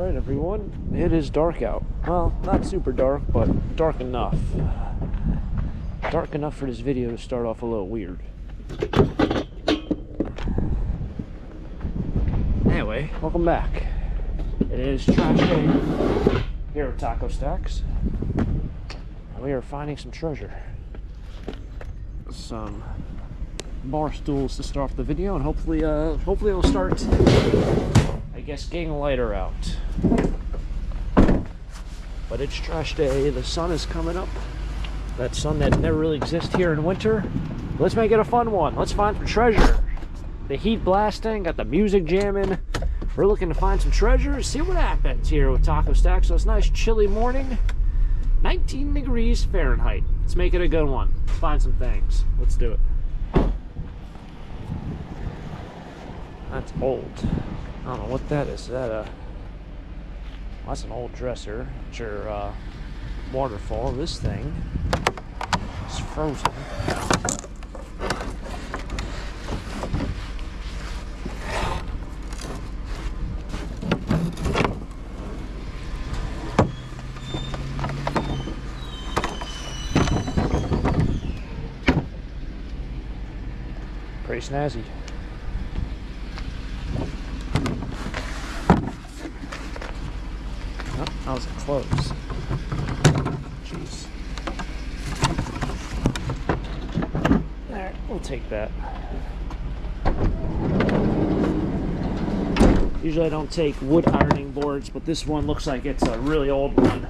Alright everyone, it is dark out. Well, not super dark, but dark enough. Dark enough for this video to start off a little weird. Anyway, welcome back. It is trash day here at Taco Stacks. And we are finding some treasure. Some bar stools to start off the video, and hopefully it'll start, I guess, getting lighter out. But it's trash day. The sun is coming up. That sun that never really exists here in winter. Let's make it a fun one. Let's find some treasure. The heat blasting, got the music jamming. We're looking to find some treasure, see what happens here with Taco Stacks. So it's a nice chilly morning, 19 degrees Fahrenheit. Let's make it a good one. Let's find some things. Let's do it. That's old. I don't know what that is. Is that a... That's an old dresser. It's your waterfall. This thing is frozen. Pretty snazzy. Oh, how's it close? Jeez. There, we'll take that. Usually I don't take wood ironing boards, but this one looks like it's a really old one,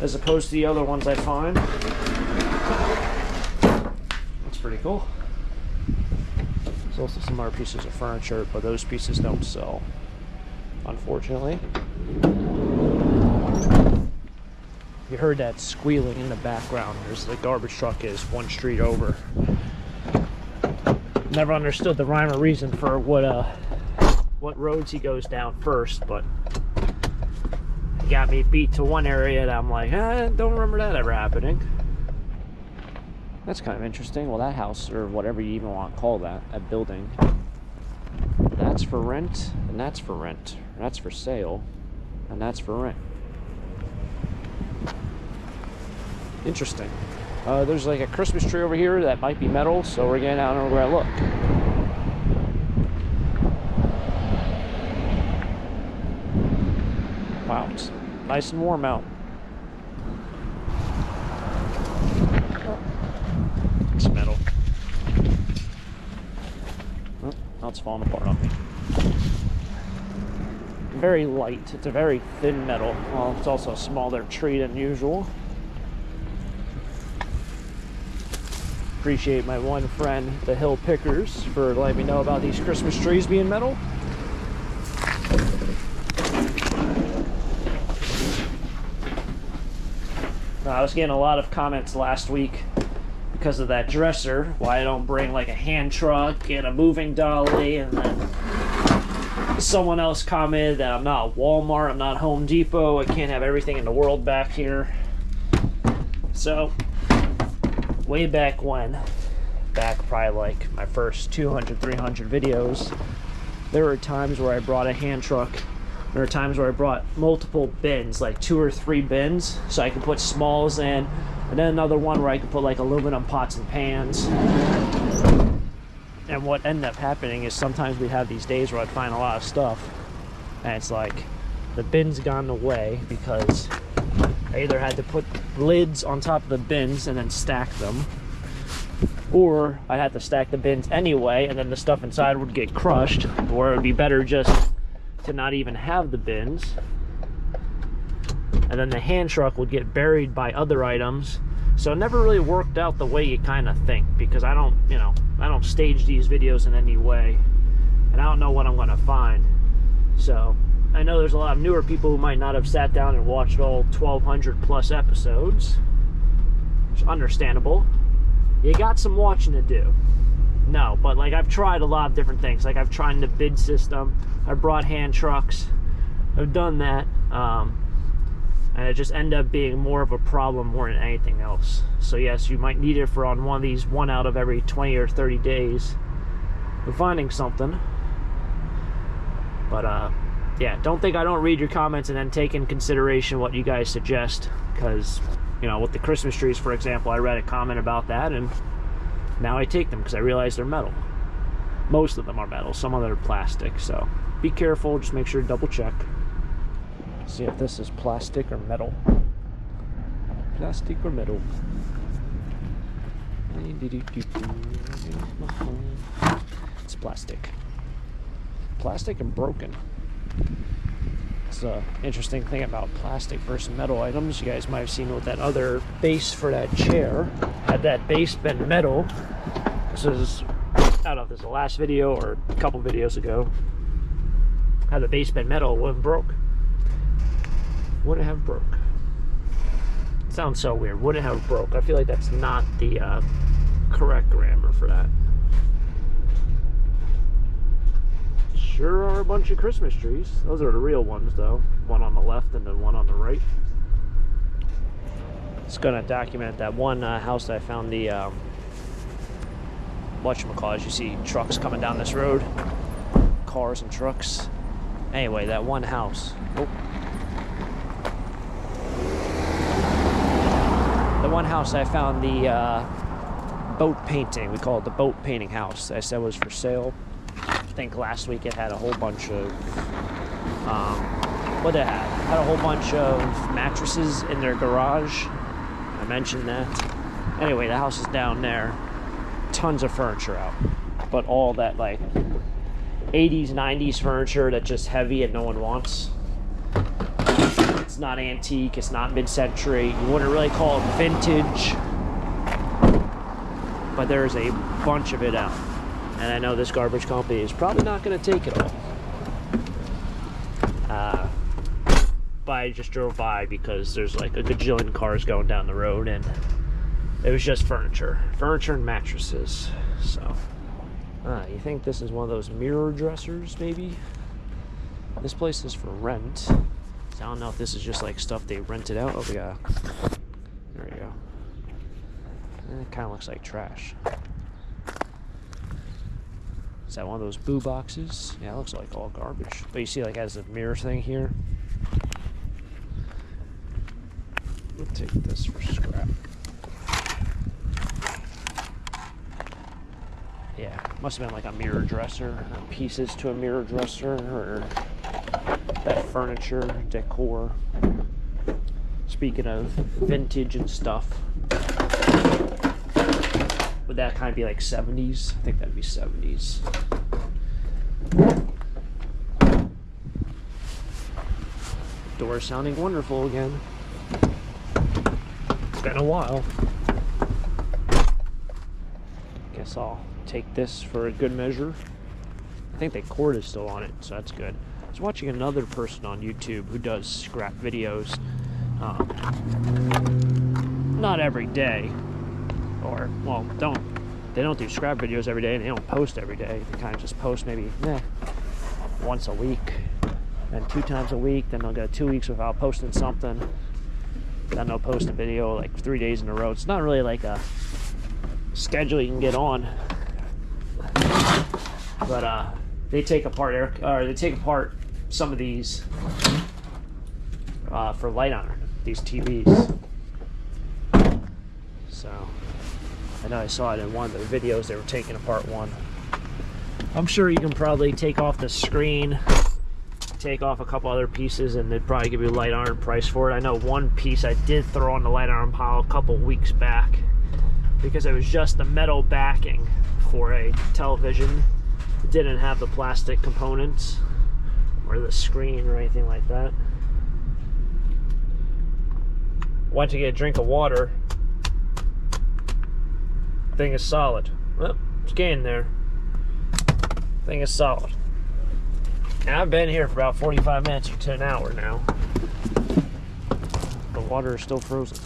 as opposed to the other ones I find. That's pretty cool. There's also some other pieces of furniture, but those pieces don't sell, unfortunately. You heard that squealing in the background. There's the garbage truck is one street over. Never understood the rhyme or reason for what roads he goes down first, but he got me beat to one area and I'm like, don't remember that ever happening. That's kind of interesting. Well, that house, or whatever you even want to call that building, that's for rent, and that's for rent. That's for sale, and that's for rent. Interesting. There's like a Christmas tree over here that might be metal, so we're getting out and we're gonna look. Wow, it's nice and warm out. It's metal. Oh, now it's falling apart on me. Very light. It's a very thin metal. Well, it's also a smaller tree than usual. Appreciate my one friend, the Hill Pickers, for letting me know about these Christmas trees being metal. I was getting a lot of comments last week because of that dresser, why I don't bring like a hand truck and a moving dolly, and then someone else commented that I'm not Walmart, I'm not Home Depot, I can't have everything in the world back here. So, way back when, back probably like my first 200, 300 videos, there were times where I brought a hand truck. There were times where I brought multiple bins, like 2 or 3 bins, so I could put smalls in, and then another one where I could put like aluminum pots and pans. And what ended up happening is sometimes we'd have these days where I'd find a lot of stuff, and it's like the bins gone away because I either had to put lids on top of the bins and then stack them, or I had to stack the bins anyway, and then the stuff inside would get crushed, or it would be better just to not even have the bins, and then the hand truck would get buried by other items. So it never really worked out the way you kind of think, because I don't stage these videos in any way, and I don't know what I'm going to find. So I know there's a lot of newer people who might not have sat down and watched all 1,200 plus episodes, which is understandable. You got some watching to do. No, but like I've tried a lot of different things. Like I've tried the bid system. I brought hand trucks. I've done that. And it just ended up being more of a problem more than anything else. So yes, you might need it for on one of these, one out of every 20 or 30 days of finding something. But yeah, don't think I don't read your comments and then take in consideration what you guys suggest, because, you know, with the Christmas trees, for example, I read a comment about that, and now I take them because I realize they're metal. Most of them are metal, some of them are plastic, so be careful, just make sure to double check. See if this is plastic or metal. Plastic or metal. It's plastic. Plastic and broken. It's an interesting thing about plastic versus metal items. You guys might have seen with that other base for that chair. Had that base been metal, this is, I don't know if this is the last video or a couple videos ago. Had the base been metal, it wouldn't broke. Wouldn't have broke. It sounds so weird. Wouldn't have broke. I feel like that's not the correct grammar for that. Sure are a bunch of Christmas trees. Those are the real ones, though. One on the left and then one on the right. Just gonna document that one house that I found the whatchamacallit. You see trucks coming down this road, cars and trucks. Anyway, that one house. Oh. The one house I found the boat painting. We call it the boat painting house. I said was for sale. I think last week it had a whole bunch of what did it have? It had a whole bunch of mattresses in their garage. I mentioned that. Anyway, the house is down there. Tons of furniture out, but all that like 80s 90s furniture that's just heavy and no one wants. It's not antique, it's not mid-century, you wouldn't really call it vintage, but there's a bunch of it out. And I know this garbage company is probably not going to take it all. But I just drove by because there's like a gajillion cars going down the road, and it was just furniture and mattresses. So, you think this is one of those mirror dressers, maybe? This place is for rent. So I don't know if this is just like stuff they rented out. Oh, yeah. There we go. And it kind of looks like trash. Is that one of those boo boxes? Yeah, it looks like all garbage. But you see, like, it has a mirror thing here. We'll take this for scrap. Yeah, must have been like a mirror dresser, or pieces to a mirror dresser, or that furniture, decor. Speaking of vintage and stuff, would that kind of be like 70s? I think that'd be 70s. Door sounding wonderful again. It's been a while. Guess I'll take this for a good measure. I think the cord is still on it, so that's good. I was watching another person on YouTube who does scrap videos. Not every day, or well, they don't do scrap videos every day, and they don't post every day. They kind of just post maybe once a week, and 2 times a week. Then they'll go 2 weeks without posting something. Then they'll post a video like 3 days in a row. It's not really like a schedule you can get on, but they take apart some of these for light iron, these TVs. So I know I saw it in one of the videos. They were taking apart one. I'm sure you can probably take off the screen, take off a couple other pieces, and they'd probably give you a light iron price for it. I know one piece I did throw on the light iron pile a couple weeks back because it was just the metal backing for a television. It didn't have the plastic components or the screen or anything like that. Went to get a drink of water. Thing is solid. Well, it's getting there. Thing is solid. Now, I've been here for about 45 minutes to an hour now. The water is still frozen.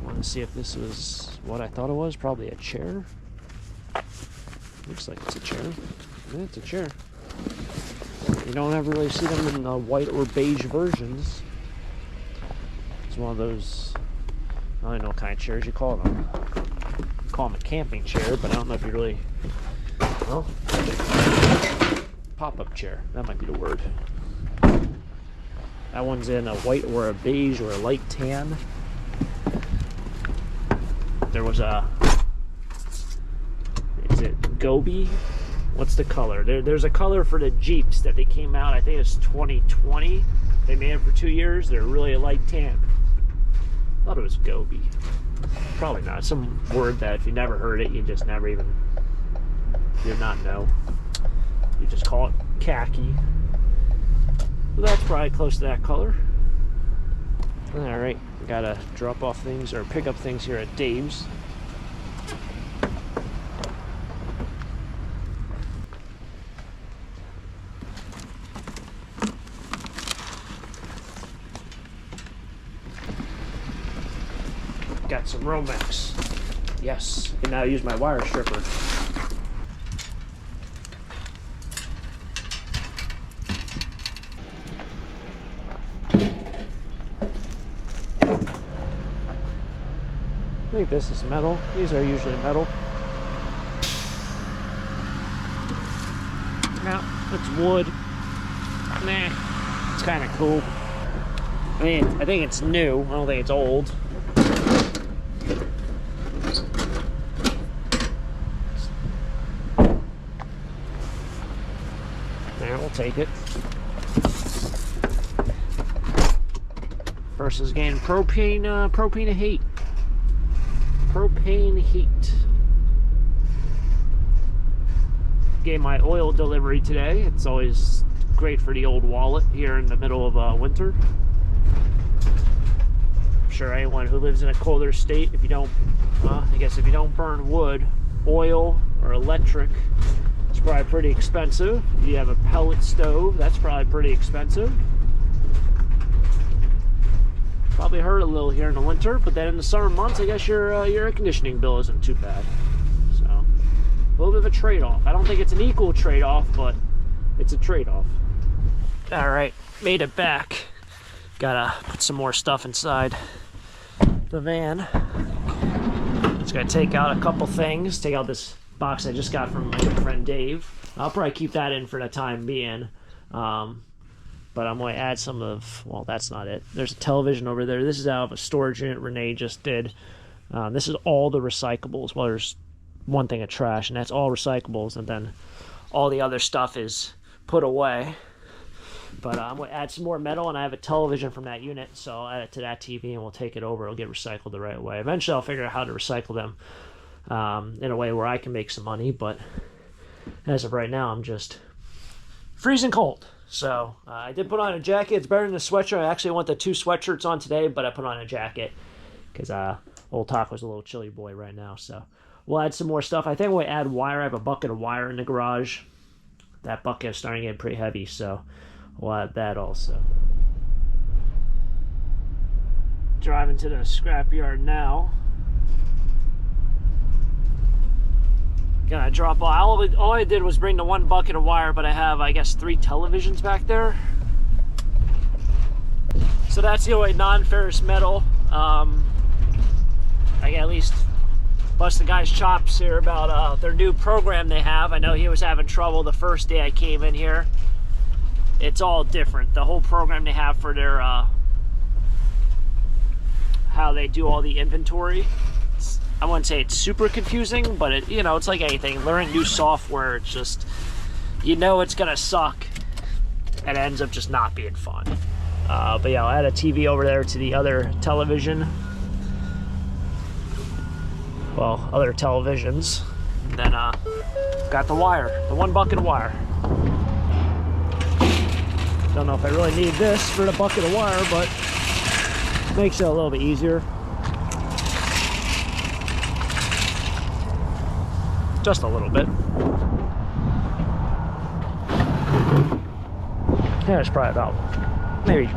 I want to see if this was what I thought it was. Probably a chair. Looks like it's a chair. Yeah, it's a chair. You don't ever really see them in the white or beige versions. It's one of those, I don't know what kind of chairs you call them. You call them a camping chair, but I don't know if you really, well, pop-up chair. That might be the word. That one's in a white or a beige or a light tan. There was a, is it Gobi? What's the color? There's a color for the Jeeps that they came out, I think it's 2020. They made it for 2 years. They're really a light tan. I thought it was Gobi. Probably not. Some word that if you never heard it, you just never even, you did not know. You just call it khaki. So that's probably close to that color. All right, gotta drop off things or pick up things here at Dave's. Got some Romex. Yes, and now I use my wire stripper. I think this is metal. These are usually metal. No, it's wood. Nah, it's kind of cool. I mean, I think it's new. I don't think it's old. Yeah, we'll take it. Versus getting propane heat. Propane heat. Getting my oil delivery today. It's always great for the old wallet here in the middle of winter. I'm sure anyone who lives in a colder state, if you don't, I guess if you don't burn wood, oil or electric, it's probably pretty expensive. If you have a pellet stove, that's probably pretty expensive. Probably hurt a little here in the winter, but then in the summer months, I guess your air conditioning bill isn't too bad. So, a little bit of a trade-off. I don't think it's an equal trade-off, but it's a trade-off. All right, made it back. Gotta put some more stuff inside the van. Just gotta take out a couple things. Take out this box I just got from my good friend Dave. I'll probably keep that in for the time being. But I'm going to add some of, well, that's not it. There's a television over there. This is out of a storage unit Renee just did. This is all the recyclables. Well, there's one thing of trash, and that's all recyclables, and then all the other stuff is put away. But I'm going to add some more metal, and I have a television from that unit, so I'll add it to that TV, and we'll take it over. It'll get recycled the right way. Eventually, I'll figure out how to recycle them in a way where I can make some money, but as of right now, I'm just freezing cold. So I did put on a jacket. It's better than a sweatshirt. I actually want the 2 sweatshirts on today, but I put on a jacket because old Taco's a little chilly boy right now. So we'll add some more stuff. I think we'll add wire. I have a bucket of wire in the garage. That bucket is starting to get pretty heavy, so we'll add that also. Driving to the scrapyard now. Gonna drop all I did was bring the 1 bucket of wire, but I have, I guess, 3 televisions back there. So that's the only non-ferrous metal. I can at least bust the guy's chops here about their new program they have. I know he was having trouble the first day I came in here. It's all different. The whole program they have for their how they do all the inventory. I wouldn't say it's super confusing, but it, you know, it's like anything. Learning new software, it's just, you know it's gonna suck, and it ends up just not being fun. But yeah, I'll add a TV over there to the other television. Well, other televisions. And then got the wire, the 1 bucket of wire. Don't know if I really need this for the bucket of wire, but makes it a little bit easier. Just a little bit. Yeah, it's probably about maybe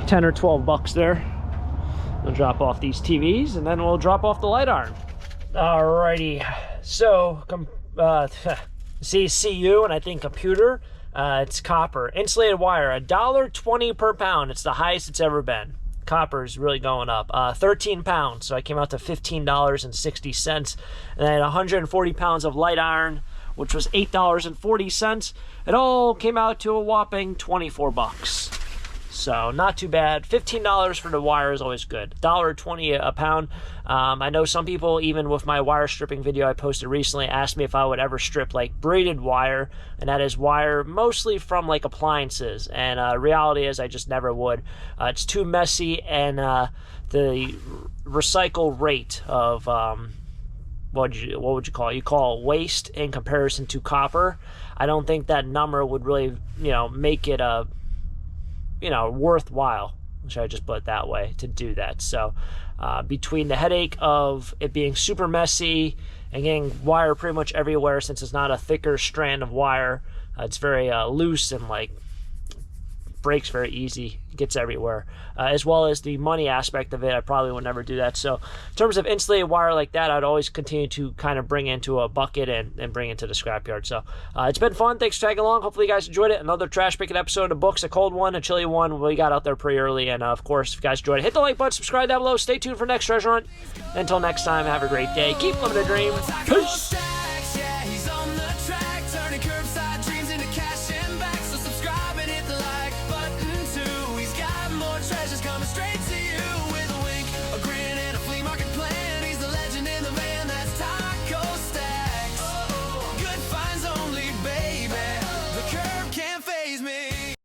10 or 12 bucks there. We'll drop off these TVs and then we'll drop off the light iron. Alrighty, so CU and I think computer. It's copper, insulated wire, $1.20 per pound. It's the highest it's ever been. Copper is really going up. 13 pounds, so I came out to $15.60. And then 140 pounds of light iron, which was $8.40. It all came out to a whopping 24 bucks. So not too bad. $15 for the wire is always good. $1.20 a pound. I know some people, even with my wire stripping video I posted recently, asked me if I would ever strip like braided wire, and that is wire mostly from like appliances. And reality is I just never would. It's too messy, and the recycle rate of what would you call it? You call it waste in comparison to copper. I don't think that number would really, make it a worthwhile, should I just put it that way, to do that. So between the headache of it being super messy and getting wire pretty much everywhere, since it's not a thicker strand of wire, it's very loose and like breaks very easy, gets everywhere, as well as the money aspect of it, I probably would never do that. So in terms of insulated wire like that, I'd always continue to kind of bring into a bucket and bring it to the scrapyard. So it's been fun. Thanks for tagging along. Hopefully you guys enjoyed it. Another trash picking episode of the books, a cold one, a chilly one. We got out there pretty early, and of course, if you guys enjoyed it, hit the like button, subscribe down below, stay tuned for next treasure hunt. Until next time, have a great day. Keep living a dream. Peace.